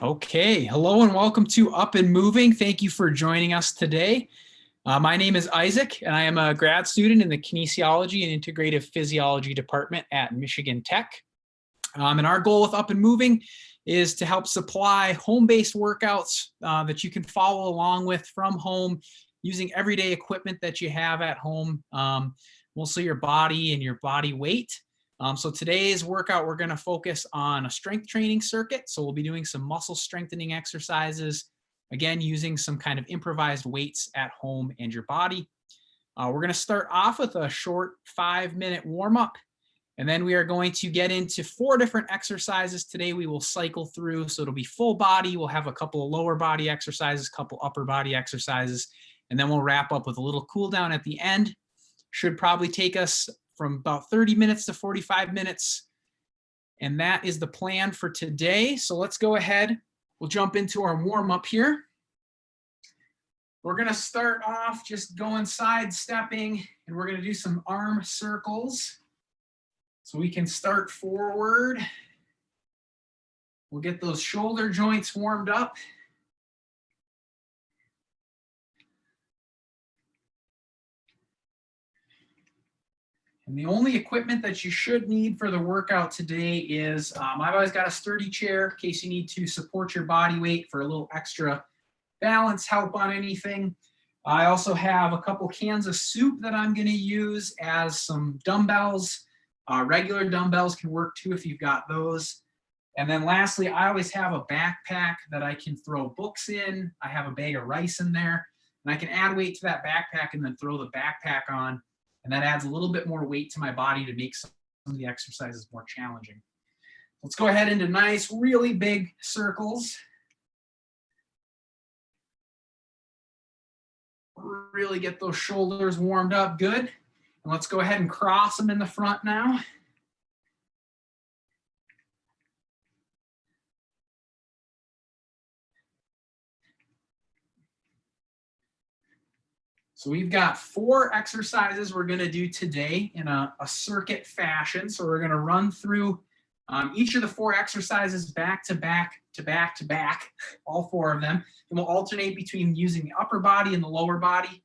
Okay, hello and welcome to Up and Moving. Thank you for joining us today. My name is Isaac, and I am a grad student in the Kinesiology and Integrative Physiology department at Michigan Tech. And our goal with Up and Moving is to help supply home-based workouts that you can follow along with from home using everyday equipment that you have at home, mostly your body and your body weight. So today's workout, we're going to focus on a strength training circuit. So we'll be doing some muscle strengthening exercises, again, using some kind of improvised weights at home and your body. We're going to start off with a short 5-minute warm-up, and then we are going to get into 4 different exercises today. We will cycle through, so it'll be full body. We'll have a couple of lower body exercises, a couple upper body exercises, and then we'll wrap up with a little cool down at the end. Should probably take us from about 30 minutes to 45 minutes. And that is the plan for today. So let's go ahead. We'll jump into our warm up here. We're going to start off just going side stepping, and we're going to do some arm circles. So we can start forward. We'll get those shoulder joints warmed up. And the only equipment that you should need for the workout today is, I've always got a sturdy chair in case you need to support your body weight for a little extra balance help on anything. I also have a couple cans of soup that I'm going to use as some dumbbells. Regular dumbbells can work too if you've got those. And then lastly, I always have a backpack that I can throw books in. I have a bag of rice in there, and I can add weight to that backpack and then throw the backpack on. And that adds a little bit more weight to my body to make some of the exercises more challenging. Let's go ahead into nice, really big circles. Really get those shoulders warmed up good. And let's go ahead and cross them in the front now. So we've got 4 exercises we're going to do today in a circuit fashion. So we're going to run through each of the 4 exercises back to back to back to back, all 4 of them. And we'll alternate between using the upper body and the lower body.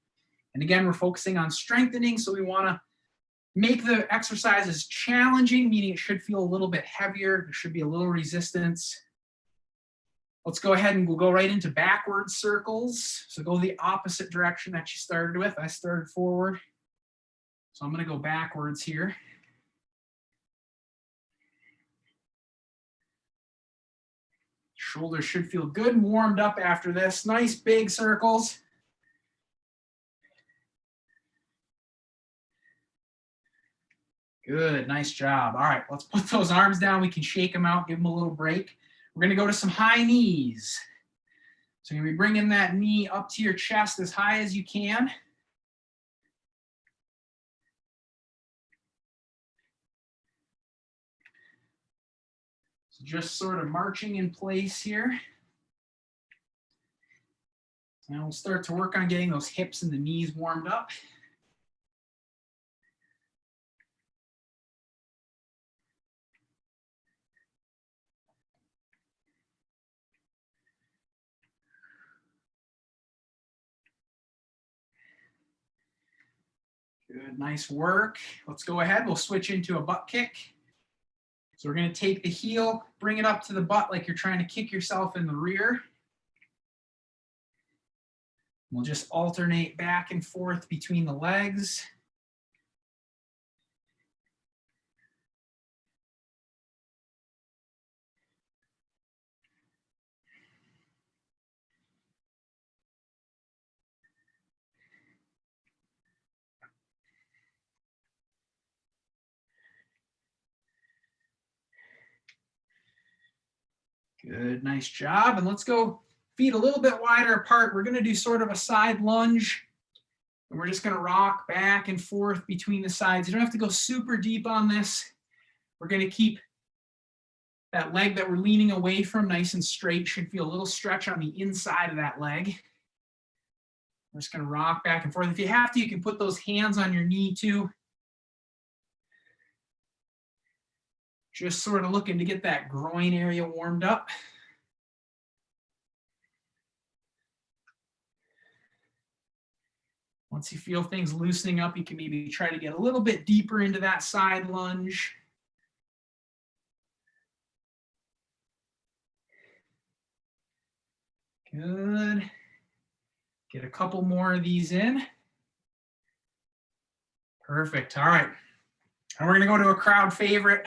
And again, we're focusing on strengthening. So we want to make the exercises challenging, meaning it should feel a little bit heavier. There should be a little resistance. Let's go ahead and we'll go right into backward circles. So go the opposite direction that you started with. I started forward. So I'm going to go backwards here. Shoulders should feel good and warmed up after this. Nice big circles. Good, nice job. All right, let's put those arms down. We can shake them out, give them a little break. We're going to go to some high knees. So you're going to be bringing that knee up to your chest as high as you can. So just sort of marching in place here. Now we'll start to work on getting those hips and the knees warmed up. Good, nice work. Let's go ahead. We'll switch into a butt kick. So we're going to take the heel, bring it up to the butt like you're trying to kick yourself in the rear. We'll just alternate back and forth between the legs. Good, nice job. And let's go feet a little bit wider apart. We're going to do sort of a side lunge. And we're just going to rock back and forth between the sides. You don't have to go super deep on this. We're going to keep that leg that we're leaning away from nice and straight. Should feel a little stretch on the inside of that leg. We're just going to rock back and forth. If you have to, you can put those hands on your knee too. Just sort of looking to get that groin area warmed up. Once you feel things loosening up, you can maybe try to get a little bit deeper into that side lunge. Good. Get a couple more of these in. Perfect. All right. And we're going to go to a crowd favorite.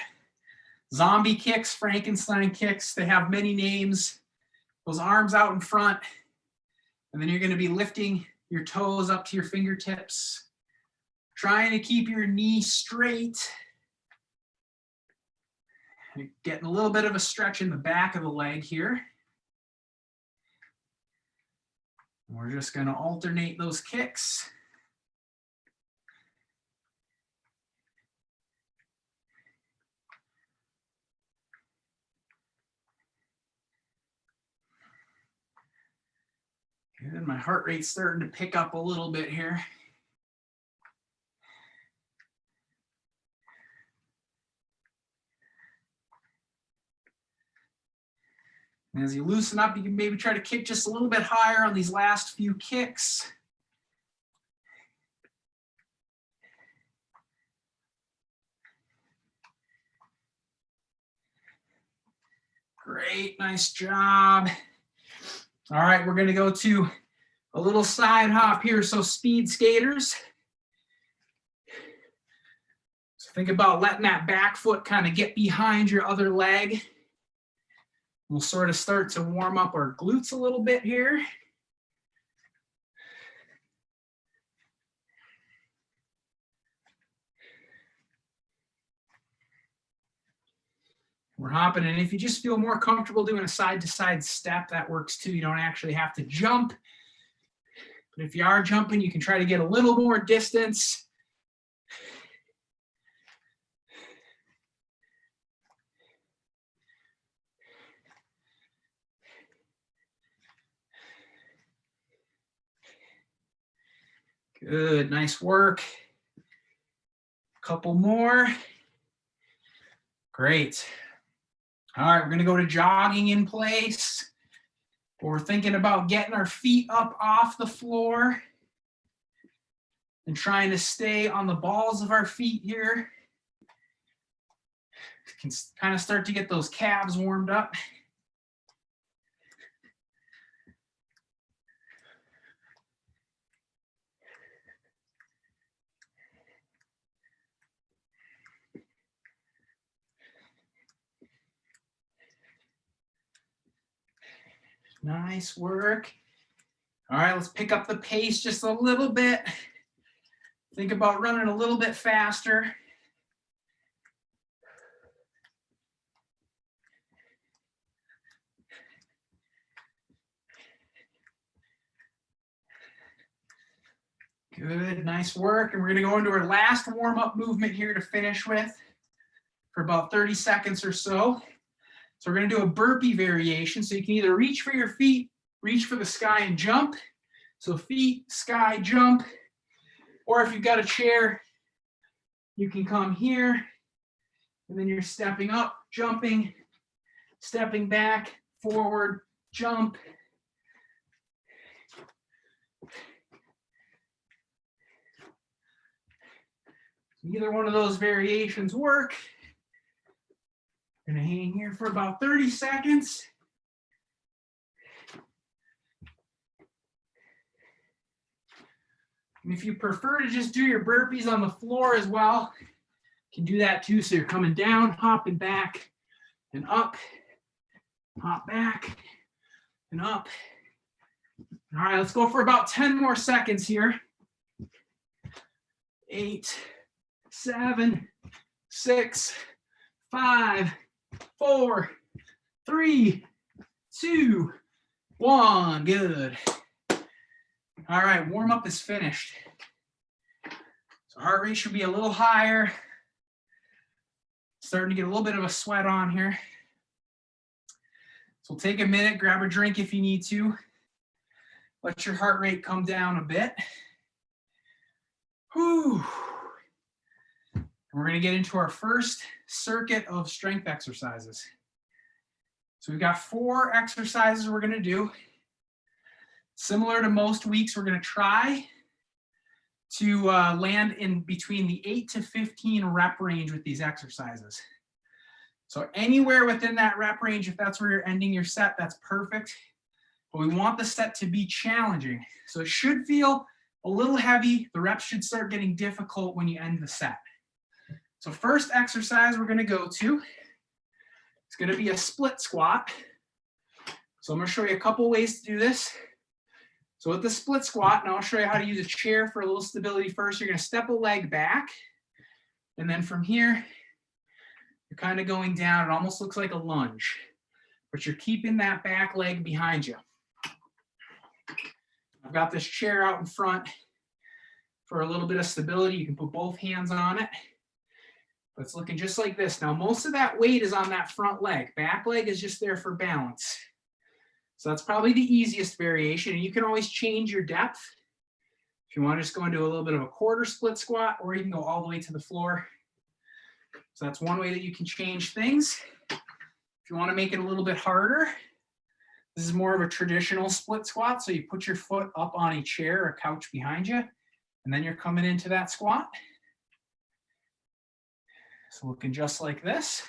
Zombie kicks, Frankenstein kicks. They have many names. Those arms out in front. And then you're going to be lifting your toes up to your fingertips. Trying to keep your knee straight. You're getting a little bit of a stretch in the back of the leg here. We're just going to alternate those kicks. Good. My heart rate's starting to pick up a little bit here. And as you loosen up, you can maybe try to kick just a little bit higher on these last few kicks. Great, nice job. All right, we're gonna go to a little side hop here. So speed skaters. So think about letting that back foot kind of get behind your other leg. We'll sort of start to warm up our glutes a little bit here. We're hopping, and if you just feel more comfortable doing a side-to-side step, that works too. You don't actually have to jump. But if you are jumping, you can try to get a little more distance. Good, nice work. Couple more. Great. All right, we're gonna go to jogging in place. We're thinking about getting our feet up off the floor and trying to stay on the balls of our feet here. You can kind of start to get those calves warmed up. Nice work. All right, let's pick up the pace just a little bit. Think about running a little bit faster. Good, nice work. And we're gonna go into our last warm-up movement here to finish with for about 30 seconds or so. So we're gonna do a burpee variation. So you can either reach for your feet, reach for the sky and jump. So feet, sky, jump. Or if you've got a chair, you can come here and then you're stepping up, jumping, stepping back, forward, jump. Either one of those variations work. I'm gonna hang here for about 30 seconds. And if you prefer to just do your burpees on the floor as well, you can do that too. So you're coming down, hopping back and up, hop back and up. All right, let's go for about 10 more seconds here. 8, 7, 6, 5, 4, 3, 2, 1. Good. All right, warm up is finished. So heart rate should be a little higher. Starting to get a little bit of a sweat on here. So take a minute, grab a drink if you need to. Let your heart rate come down a bit. Whew. We're going to get into our first circuit of strength exercises. So we've got 4 exercises we're going to do. Similar to most weeks, we're going to try to land in between the 8 to 15 rep range with these exercises. So anywhere within that rep range, if that's where you're ending your set, that's perfect. But we want the set to be challenging. So it should feel a little heavy. The reps should start getting difficult when you end the set. So first exercise we're going to go to, it's going to be a split squat. So I'm going to show you a couple ways to do this. So with the split squat, and I'll show you how to use a chair for a little stability first. You're going to step a leg back. And then from here, you're kind of going down. It almost looks like a lunge, but you're keeping that back leg behind you. I've got this chair out in front for a little bit of stability. You can put both hands on it. But it's looking just like this. Now, most of that weight is on that front leg. Back leg is just there for balance. So that's probably the easiest variation. And you can always change your depth. If you want to just go into a little bit of a quarter split squat, or you can go all the way to the floor. So that's one way that you can change things. If you want to make it a little bit harder, this is more of a traditional split squat. So you put your foot up on a chair or couch behind you, and then you're coming into that squat. So looking just like this.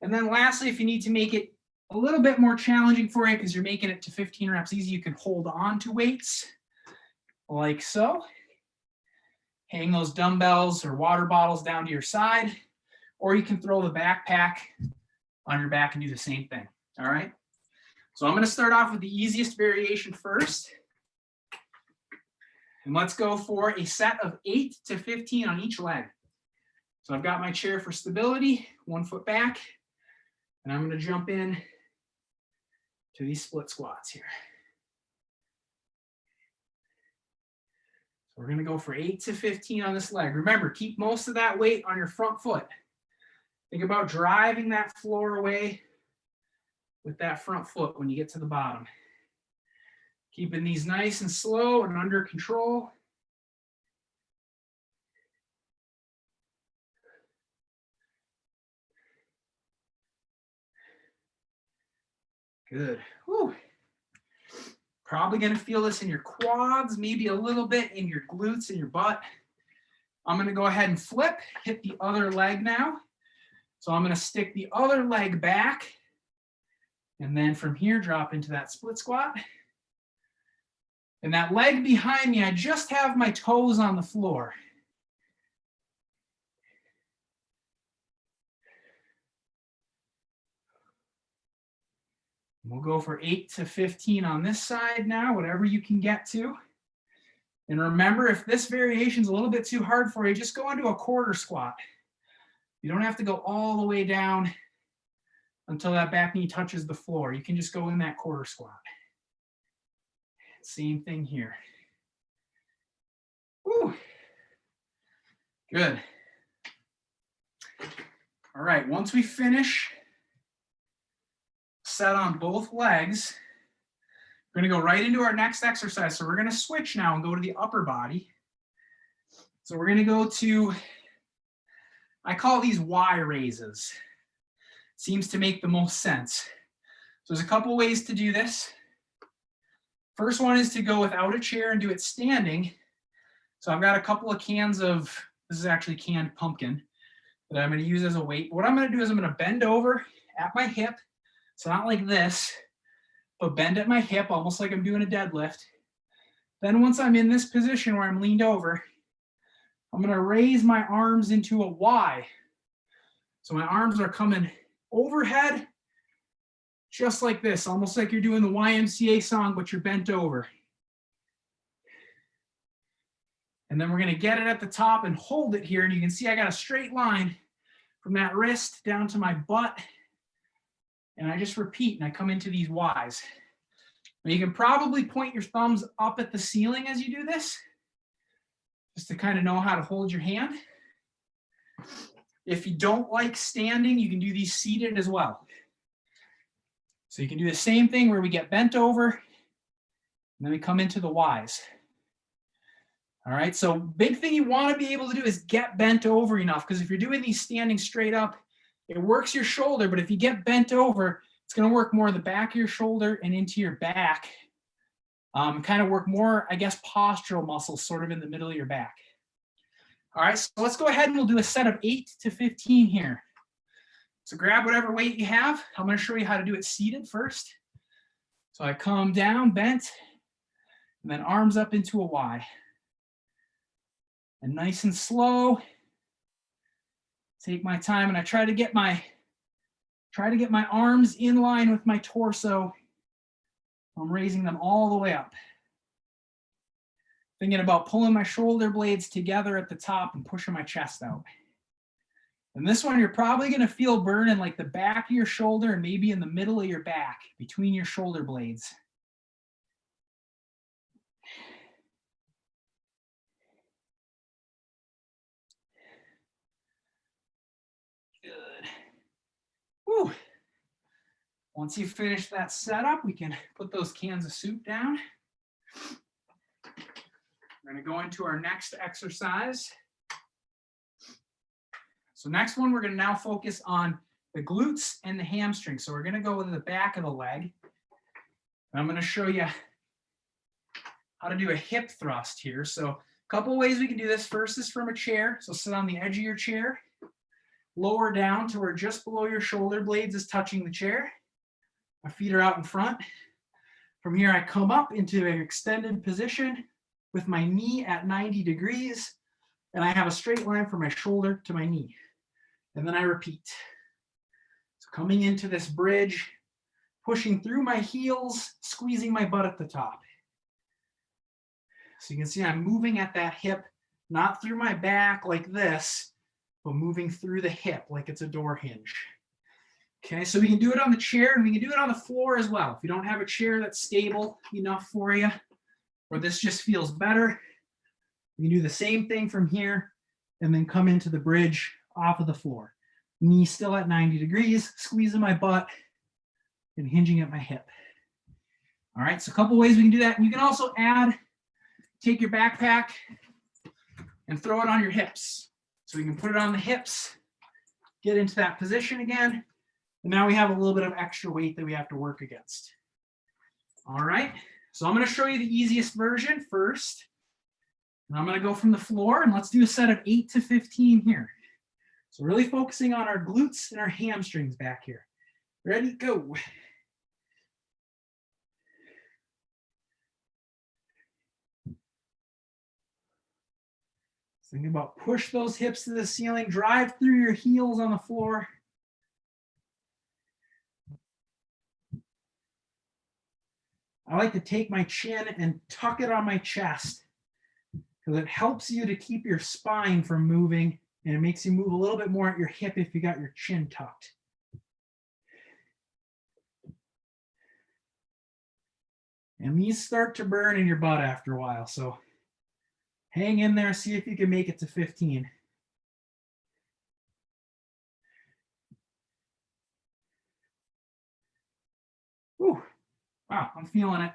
And then lastly, if you need to make it a little bit more challenging for you because you're making it to 15 reps easy, you can hold on to weights like so. Hang those dumbbells or water bottles down to your side, or you can throw the backpack on your back and do the same thing. All right. So I'm going to start off with the easiest variation first. And let's go for a set of 8 to 15 on each leg. So I've got my chair for stability, 1 foot back, and I'm going to jump in to these split squats here. So we're going to go for 8 to 15 on this leg. Remember, keep most of that weight on your front foot. Think about driving that floor away with that front foot when you get to the bottom. Keeping these nice and slow and under control. Good. Whew. Probably going to feel this in your quads, maybe a little bit in your glutes and your butt. I'm going to go ahead and flip, hit the other leg now. So I'm going to stick the other leg back, and then from here, drop into that split squat. And that leg behind me, I just have my toes on the floor. We'll go for 8 to 15 on this side now, whatever you can get to. And remember, if this variation is a little bit too hard for you, just go into a quarter squat. You don't have to go all the way down until that back knee touches the floor. You can just go in that quarter squat. Same thing here. Woo. Good. All right, once we finish set on both legs, we're going to go right into our next exercise. So we're going to switch now and go to the upper body. So we're going to go to, I call these Y raises. Seems to make the most sense. So there's a couple ways to do this. First one is to go without a chair and do it standing. So I've got a couple of cans of, this is actually canned pumpkin that I'm going to use as a weight. What I'm going to do is I'm going to bend over at my hip. So not like this, but bend at my hip, almost like I'm doing a deadlift. Then once I'm in this position where I'm leaned over, I'm going to raise my arms into a Y. So my arms are coming overhead, just like this, almost like you're doing the YMCA song, but you're bent over. And then we're going to get it at the top and hold it here. And you can see I got a straight line from that wrist down to my butt. And I just repeat, and I come into these Ys. Now you can probably point your thumbs up at the ceiling as you do this, just to kind of know how to hold your hand. If you don't like standing, you can do these seated as well. So you can do the same thing where we get bent over, and then we come into the Ys. All right, so big thing you want to be able to do is get bent over enough, because if you're doing these standing straight up, it works your shoulder, but if you get bent over, it's going to work more the back of your shoulder and into your back Kind of work more, I guess, postural muscles sort of in the middle of your back. All right, so let's go ahead and we'll do a set of 8 to 15 here. So grab whatever weight you have. I'm going to show you how to do it seated first. So I come down, bent, and then arms up into a Y. And nice and slow, take my time, and I try to get my arms in line with my torso. I'm raising them all the way up. Thinking about pulling my shoulder blades together at the top and pushing my chest out. And this one, you're probably going to feel burn in like the back of your shoulder and maybe in the middle of your back, between your shoulder blades. Good. Woo. Once you finish that setup, we can put those cans of soup down. We're going to go into our next exercise. So next one, we're going to now focus on the glutes and the hamstrings. So we're going to go with the back of the leg. And I'm going to show you how to do a hip thrust here. So a couple of ways we can do this. First is from a chair. So sit on the edge of your chair, lower down to where just below your shoulder blades is touching the chair. My feet are out in front. From here, I come up into an extended position with my knee at 90 degrees, and I have a straight line from my shoulder to my knee. And then I repeat. So coming into this bridge, pushing through my heels, squeezing my butt at the top. So you can see I'm moving at that hip, not through my back like this, but moving through the hip like it's a door hinge. Okay, so we can do it on the chair and we can do it on the floor as well. If you don't have a chair that's stable enough for you, or this just feels better, we can do the same thing from here and then come into the bridge off of the floor. Knee still at 90 degrees, squeezing my butt and hinging at my hip. All right, so a couple ways we can do that. And you can also take your backpack and throw it on your hips. So you can put it on the hips, get into that position again. And now we have a little bit of extra weight that we have to work against. All right, so I'm going to show you the easiest version first. And I'm going to go from the floor and let's do a set of 8 to 15 here. So really focusing on our glutes and our hamstrings back here. Ready, go. Think about push those hips to the ceiling, drive through your heels on the floor. I like to take my chin and tuck it on my chest because it helps you to keep your spine from moving, and it makes you move a little bit more at your hip if you got your chin tucked. And these start to burn in your butt after a while, so hang in there, see if you can make it to 15. Whew. Wow, I'm feeling it.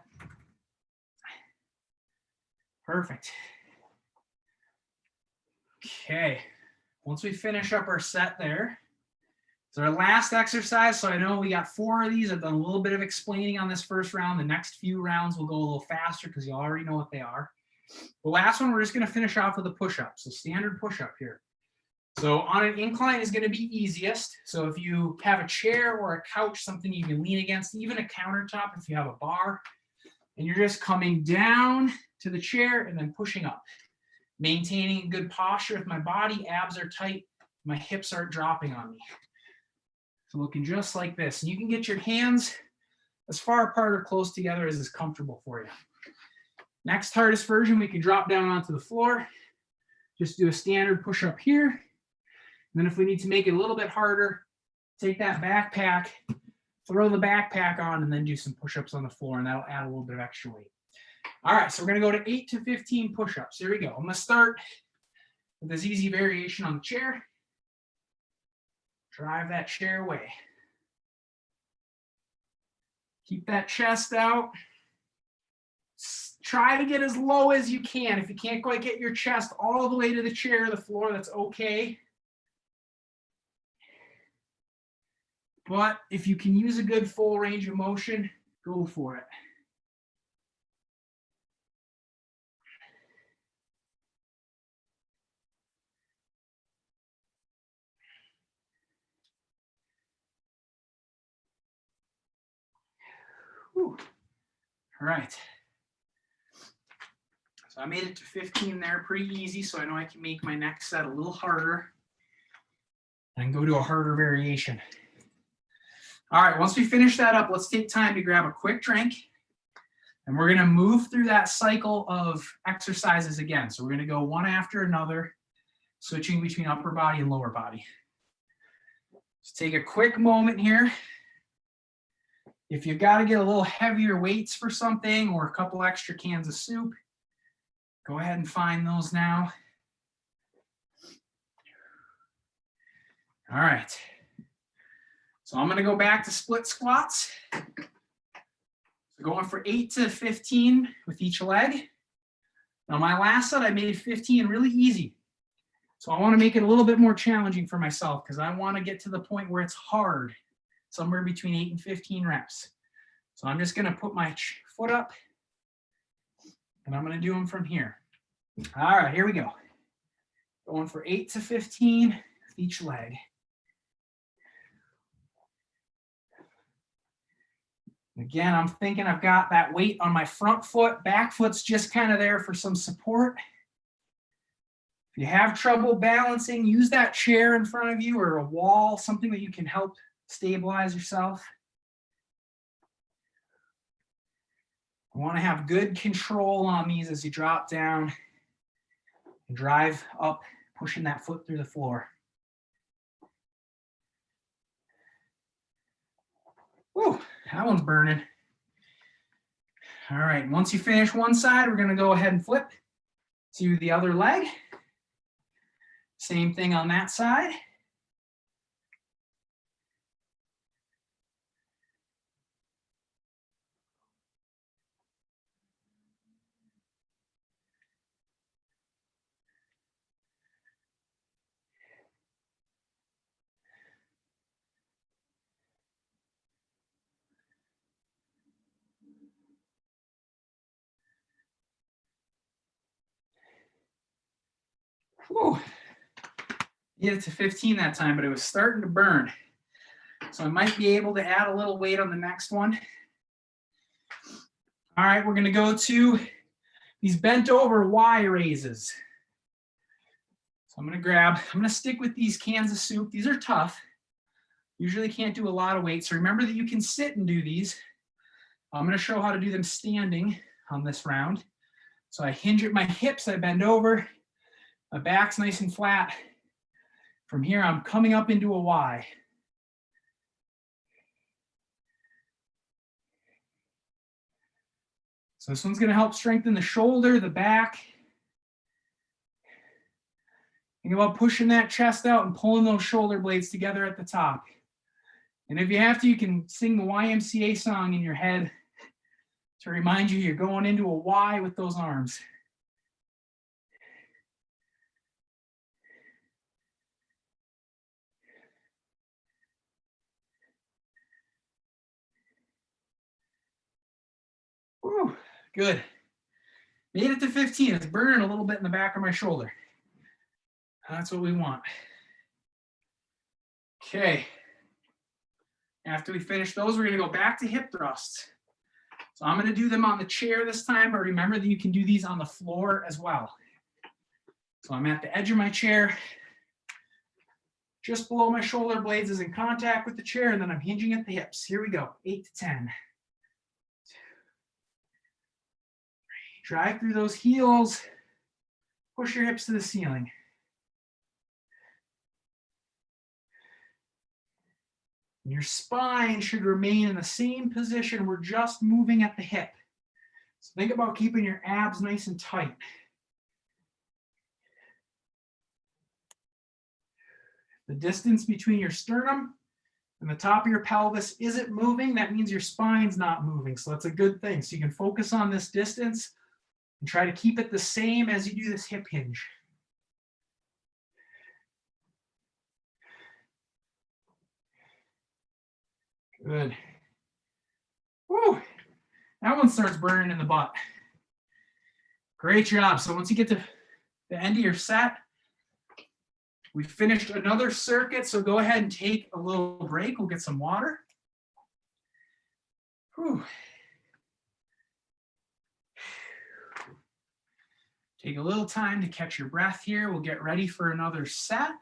Perfect. Okay, once we finish up our set there, so our last exercise, so I know we got 4 of these. I've done a little bit of explaining on this first round. The next few rounds will go a little faster because you already know what they are. The last one, we're just going to finish off with a push-up. So standard push-up here. So on an incline is going to be easiest. So if you have a chair or a couch, something you can lean against, even a countertop if you have a bar, and you're just coming down to the chair and then pushing up. Maintaining a good posture with my body, abs are tight, my hips aren't dropping on me. So looking just like this. And you can get your hands as far apart or close together as is comfortable for you. Next hardest version, we can drop down onto the floor. Just do a standard push-up here. And then if we need to make it a little bit harder, take that backpack, throw the backpack on, and then do some push-ups on the floor, and that'll add a little bit of extra weight. All right, so we're going to go to 8 to 15 push-ups. Here we go. I'm going to start with this easy variation on the chair. Drive that chair away. Keep that chest out. Try to get as low as you can. If you can't quite get your chest all the way to the chair or the floor, that's okay. But if you can use a good full range of motion, go for it. Whew. All right. So I made it to 15 there, pretty easy. So I know I can make my next set a little harder and go to a harder variation. All right, once we finish that up, let's take time to grab a quick drink. And we're gonna move through that cycle of exercises again. So we're gonna go one after another, switching between upper body and lower body. Just take a quick moment here. If you've got to get a little heavier weights for something or a couple extra cans of soup, go ahead and find those now. All right. So I'm going to go back to split squats. So going for 8 to 15 with each leg. Now my last set, I made 15 really easy. So I want to make it a little bit more challenging for myself because I want to get to the point where it's hard, somewhere between 8 and 15 reps. So I'm just going to put my foot up and I'm going to do them from here. All right, here we go. Going for 8 to 15 with each leg. Again, I'm thinking I've got that weight on my front foot. Back foot's just kind of there for some support. If you have trouble balancing, use that chair in front of you or a wall, something that you can help stabilize yourself. You want to have good control on these as you drop down and drive up, pushing that foot through the floor. Whew, that one's burning. All right, once you finish one side, we're going to go ahead and flip to the other leg. Same thing on that side. Whew. Get it to 15 that time, but it was starting to burn. So I might be able to add a little weight on the next one. All right, we're going to go to these bent over Y raises. So I'm going to stick with these cans of soup. These are tough. Usually can't do a lot of weight. So remember that you can sit and do these. I'm going to show how to do them standing on this round. So I hinge at my hips, I bend over, my back's nice and flat. From here, I'm coming up into a Y. So this one's going to help strengthen the shoulder, the back. Think about pushing that chest out and pulling those shoulder blades together at the top. And if you have to, you can sing the YMCA song in your head to remind you you're going into a Y with those arms. Whew, good. Made it to 15. It's burning a little bit in the back of my shoulder. That's what we want. Okay. After we finish those, we're going to go back to hip thrusts. So I'm going to do them on the chair this time, but remember that you can do these on the floor as well. So I'm at the edge of my chair. Just below my shoulder blades is in contact with the chair, and then I'm hinging at the hips. Here we go, 8 to 10. Drive through those heels. Push your hips to the ceiling. And your spine should remain in the same position. We're just moving at the hip. So think about keeping your abs nice and tight. The distance between your sternum and the top of your pelvis isn't moving. That means your spine's not moving. So that's a good thing. So you can focus on this distance and try to keep it the same as you do this hip hinge. Good. Woo. That one starts burning in the butt. Great job. So once you get to the end of your set, we finished another circuit. So go ahead and take a little break. We'll get some water. Whew. Take a little time to catch your breath here. We'll get ready for another set.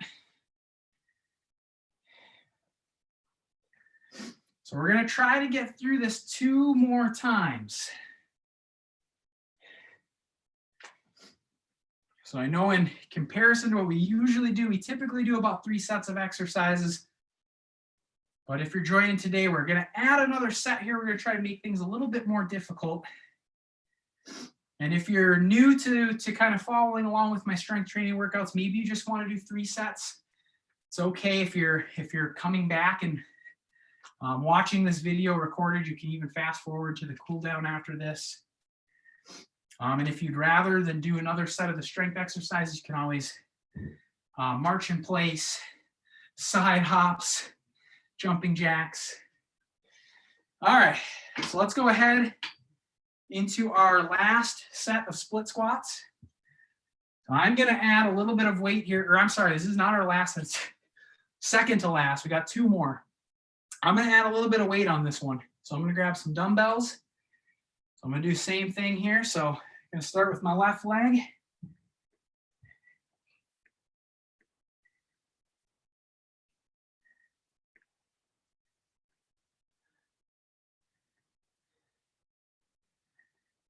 So we're going to try to get through this 2 more times. So I know in comparison to what we usually do, we typically do about 3 sets of exercises. But if you're joining today, we're going to add another set here. We're going to try to make things a little bit more difficult. And if you're new to kind of following along with my strength training workouts, maybe you just want to do 3 sets. It's okay if you're coming back and watching this video recorded. You can even fast forward to the cool down after this. And if you'd rather than do another set of the strength exercises, you can always march in place, side hops, jumping jacks. All right, so let's go ahead into our last set of split squats. So I'm going to add a little bit of weight here, or I'm sorry, this is not our last, it's second to last. We got 2 more. I'm going to add a little bit of weight on this one. So I'm going to grab some dumbbells. So I'm going to do the same thing here. So I'm going to start with my left leg.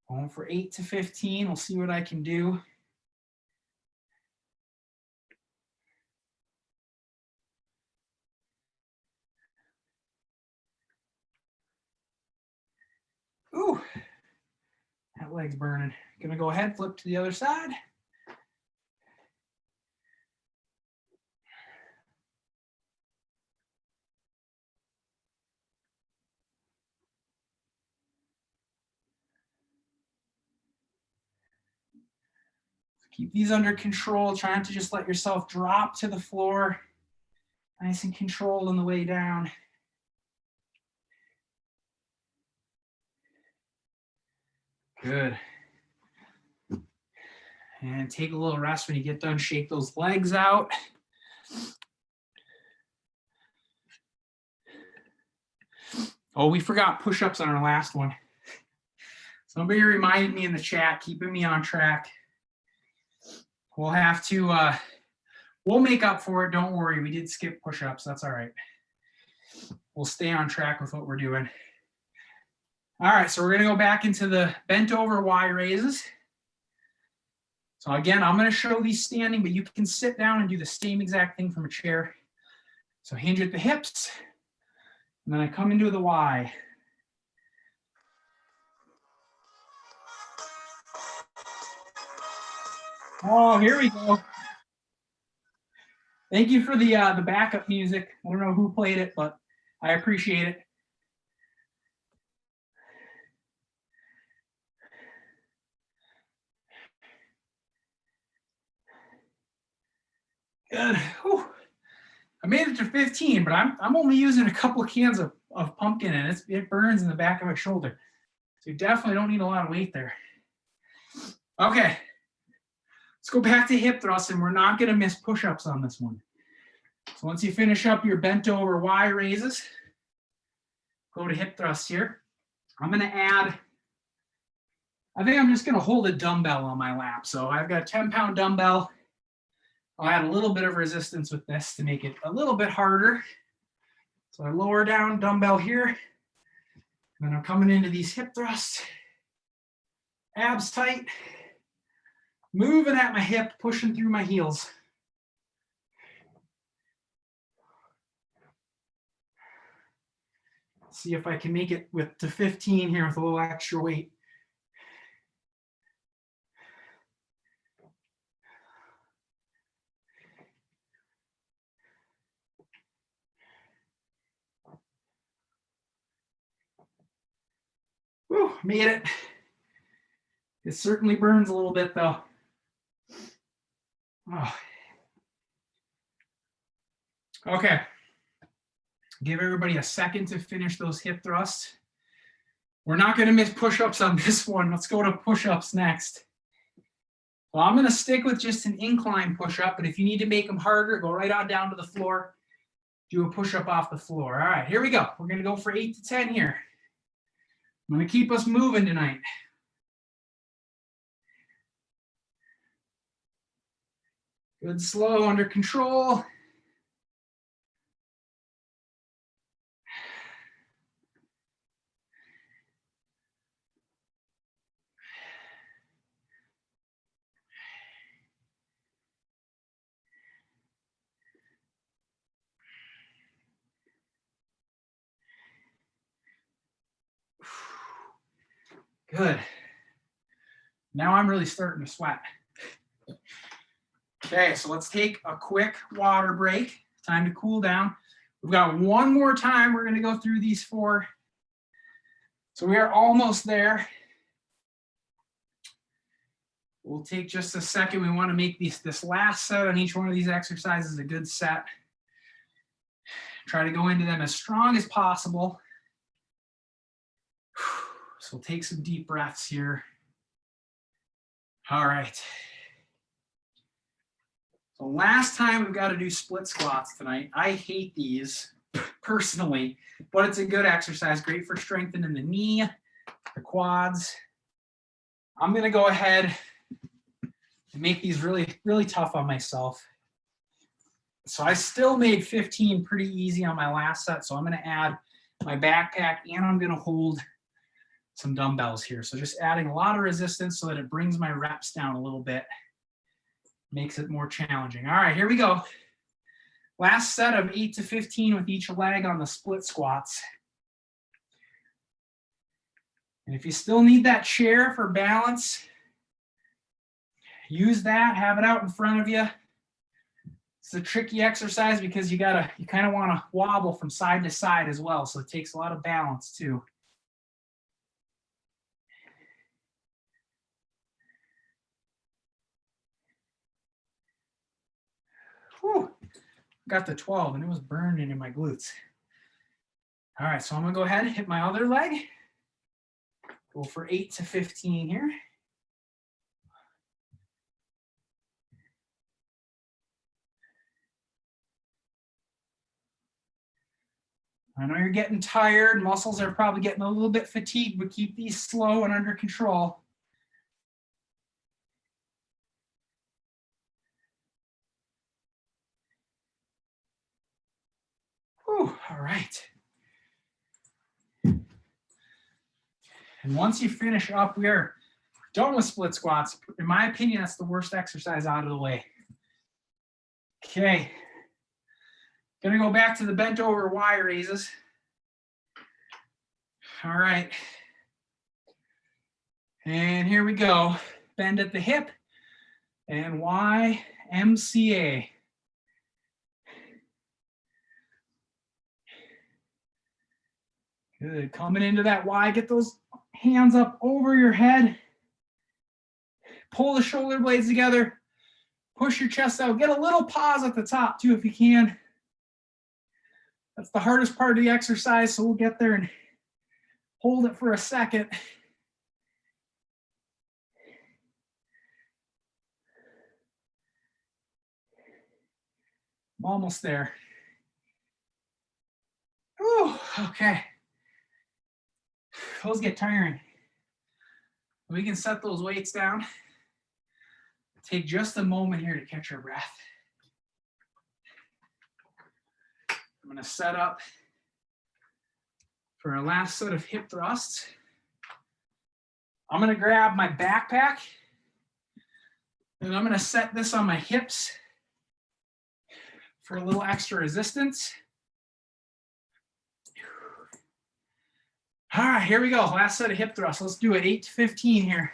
Going for 8 to 15. We'll see what I can do. Ooh, that leg's burning. Gonna go ahead, flip to the other side. Keep these under control. Try not to just let yourself drop to the floor. Nice and controlled on the way down. Good. And take a little rest when you get done. Shake those legs out. Oh, we forgot push-ups on our last one. Somebody reminded me in the chat, keeping me on track. We'll have to, we'll make up for it. Don't worry. We did skip push-ups. That's all right. We'll stay on track with what we're doing. All right, so we're going to go back into the bent over Y raises. So again, I'm going to show these standing, but you can sit down and do the same exact thing from a chair. So hinge at the hips, and then I come into the Y. Oh, here we go. Thank you for the backup music. I don't know who played it, but I appreciate it. Good. Whew. I made it to 15, but I'm only using a couple of cans of pumpkin, and it burns in the back of my shoulder. So you definitely don't need a lot of weight there. Okay. Let's go back to hip thrusts, and we're not going to miss push-ups on this one. So once you finish up your bent over Y raises, go to hip thrusts here. I'm going to add, I think I'm just going to hold a dumbbell on my lap. So I've got a 10-pound dumbbell. I'll add a little bit of resistance with this to make it a little bit harder. So I lower down dumbbell here, and then I'm coming into these hip thrusts, abs tight, moving at my hip, pushing through my heels. See if I can make it to 15 here with a little extra weight. Whew, made it. It certainly burns a little bit though. Oh. Okay. Give everybody a second to finish those hip thrusts. We're not going to miss push-ups on this one. Let's go to push-ups next. Well, I'm going to stick with just an incline push-up, but if you need to make them harder, go right on down to the floor. Do a push-up off the floor. All right, here we go. We're going to go for 8 to 10 here. I'm going to keep us moving tonight. Good, slow, under control. Good. Now I'm really starting to sweat. Okay, so let's take a quick water break. Time to cool down. We've got one more time. We're going to go through these 4. So we are almost there. We'll take just a second. We want to make this last set on each one of these exercises a good set. Try to go into them as strong as possible. So we'll take some deep breaths here. All right. So last time we've got to do split squats tonight. I hate these personally, but it's a good exercise, great for strengthening the knee, the quads. I'm going to go ahead and make these really, really tough on myself. So I still made 15 pretty easy on my last set. So I'm going to add my backpack and I'm going to hold some dumbbells here. So just adding a lot of resistance so that it brings my reps down a little bit. Makes it more challenging. All right, here we go. Last set of 8 to 15 with each leg on the split squats. And if you still need that chair for balance, use that, have it out in front of you. It's a tricky exercise because you kind of want to wobble from side to side as well. So it takes a lot of balance too. Whew. Got the 12 and it was burning in my glutes. All right, so I'm gonna go ahead and hit my other leg. Go for 8 to 15 here. I know you're getting tired, muscles are probably getting a little bit fatigued, but keep these slow and under control. Whew, all right. And once you finish up, we are done with split squats. In my opinion, that's the worst exercise out of the way. Okay. Gonna go back to the bent over Y raises. All right. And here we go. Bend at the hip and YMCA. Good. Coming into that Y, get those hands up over your head. Pull the shoulder blades together. Push your chest out. Get a little pause at the top too if you can. That's the hardest part of the exercise, so we'll get there and hold it for a second. I'm almost there. Oh, okay. Those get tiring. We can set those weights down. Take just a moment here to catch our breath. I'm going to set up for our last set of hip thrusts. I'm going to grab my backpack and I'm going to set this on my hips for a little extra resistance. All right, here we go. Last set of hip thrusts. Let's do it 8 to 15 here.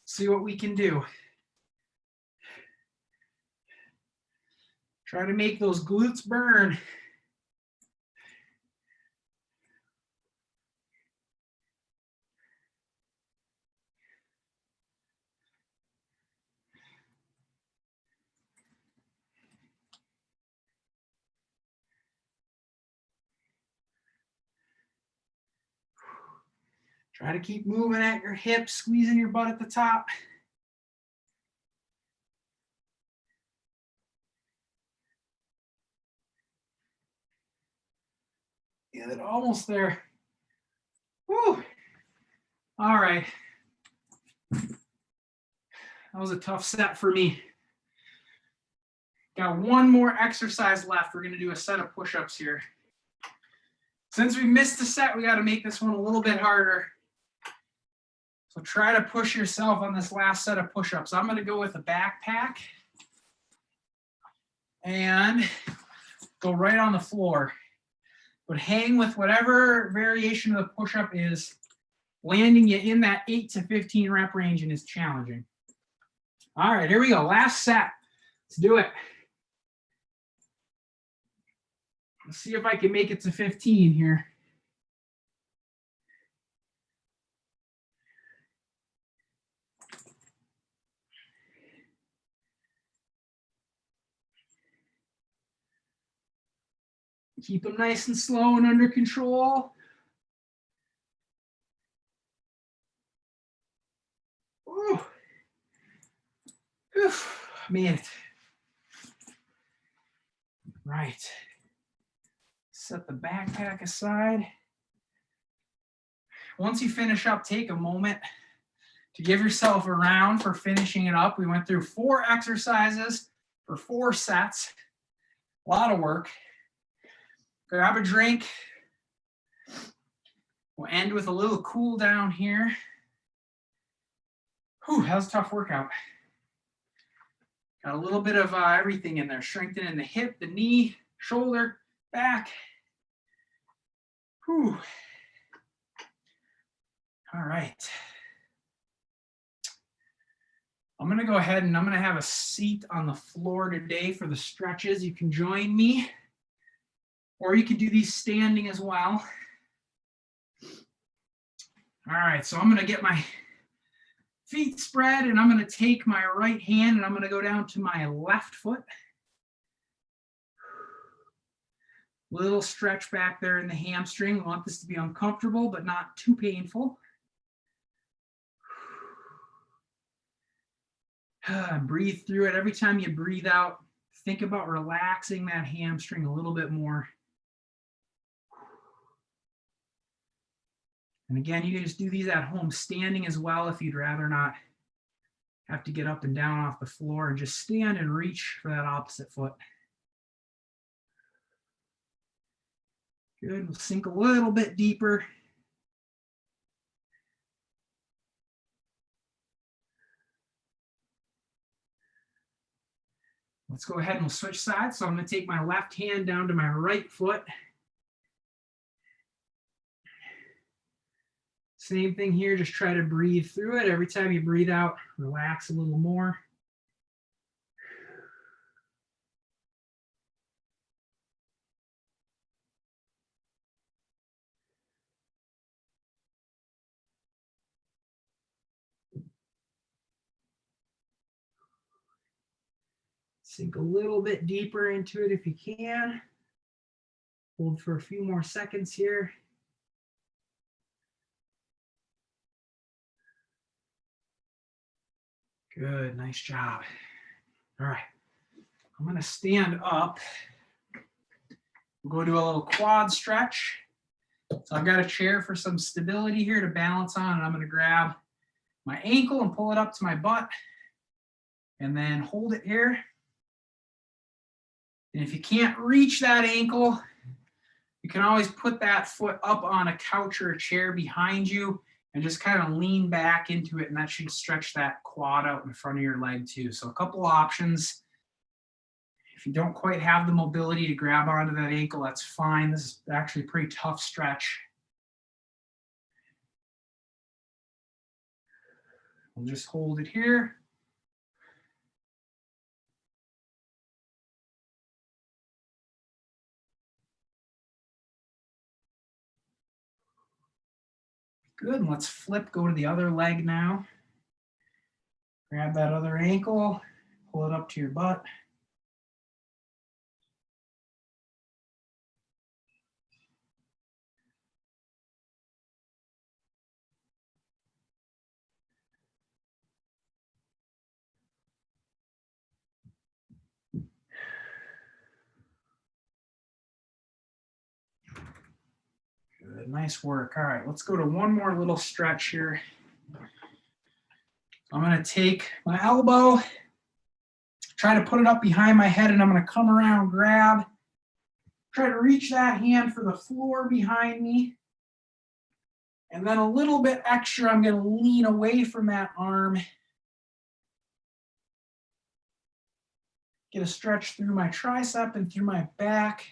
See what we can do. Try to make those glutes burn. Try to keep moving at your hips, squeezing your butt at the top. Yeah, they're almost there. Woo. All right. That was a tough set for me. Got one more exercise left. We're going to do a set of push-ups here. Since we missed a set, we got to make this one a little bit harder. So try to push yourself on this last set of push-ups. I'm going to go with a backpack and go right on the floor. But hang with whatever variation of the push-up is. Landing you in that 8 to 15 rep range and is challenging. All right, here we go. Last set. Let's do it. Let's see if I can make it to 15 here. Keep them nice and slow and under control. Ooh. Oof. Made it. Right. Set the backpack aside. Once you finish up, take a moment to give yourself a round for finishing it up. We went through 4 exercises for 4 sets. A lot of work. Grab a drink. We'll end with a little cool down here. Whew, that was a tough workout. Got a little bit of everything in there. Strengthening the hip, the knee, shoulder, back. Whew. All right. I'm going to go ahead and I'm going to have a seat on the floor today for the stretches. You can join me, or you can do these standing as well. All right, so I'm going to get my feet spread and I'm going to take my right hand and I'm going to go down to my left foot. Little stretch back there in the hamstring. We want this to be uncomfortable, but not too painful. Breathe through it. Every time you breathe out, think about relaxing that hamstring a little bit more. And again, you can just do these at home standing as well if you'd rather not have to get up and down off the floor, and just stand and reach for that opposite foot. Good. We'll sink a little bit deeper. Let's go ahead and we'll switch sides. So I'm going to take my left hand down to my right foot. Same thing here, just try to breathe through it. Every time you breathe out, relax a little more. Sink a little bit deeper into it if you can. Hold for a few more seconds here. Good, nice job. All right, I'm gonna stand up. We'll go do a little quad stretch. So I've got a chair for some stability here to balance on, and I'm gonna grab my ankle and pull it up to my butt, and then hold it here. And if you can't reach that ankle, you can always put that foot up on a couch or a chair behind you and just kind of lean back into it, and that should stretch that quad out in front of your leg too. So a couple options. If you don't quite have the mobility to grab onto that ankle, that's fine. This is actually a pretty tough stretch. We'll just hold it here. Good, and let's flip, go to the other leg now. Grab that other ankle, pull it up to your butt. Good, nice work. All right, let's go to one more little stretch here. I'm going to take my elbow, Try to put it up behind my head, and I'm going to come around, grab, try to reach that hand for the floor behind me. And then a little bit extra, I'm going to lean away from that arm. Get a stretch through my tricep and through my back.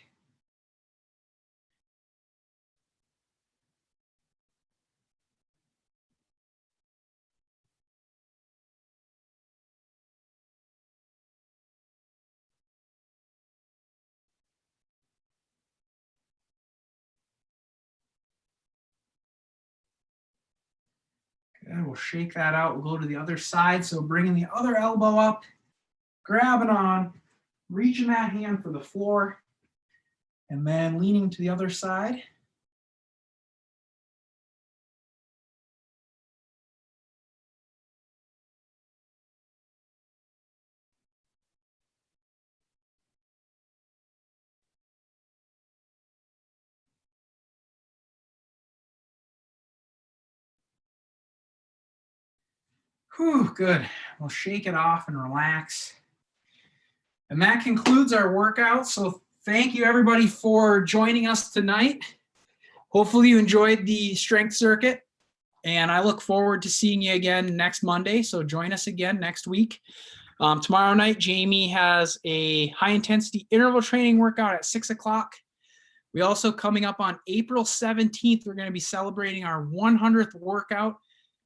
Good, we'll shake that out. We'll go to the other side. So bringing the other elbow up, grabbing on, reaching that hand for the floor, and then leaning to the other side. Whew, good. We'll shake it off and relax. And that concludes our workout. So thank you everybody for joining us tonight. Hopefully you enjoyed the strength circuit, and I look forward to seeing you again next Monday. So join us again next week. Tomorrow night, Jamie has a high intensity interval training workout at 6 o'clock. We also, coming up on April 17th, we're going to be celebrating our 100th workout,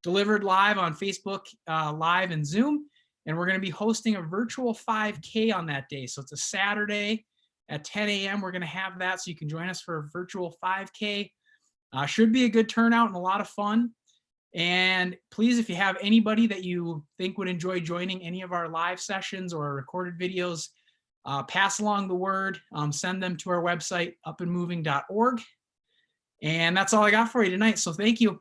delivered live on Facebook Live and Zoom. And we're going to be hosting a virtual 5K on that day. So it's a Saturday at 10 a.m. We're going to have that, so you can join us for a virtual 5K. Should be a good turnout and a lot of fun. And please, if you have anybody that you think would enjoy joining any of our live sessions or recorded videos, pass along the word, send them to our website, upandmoving.org. And that's all I got for you tonight. So thank you.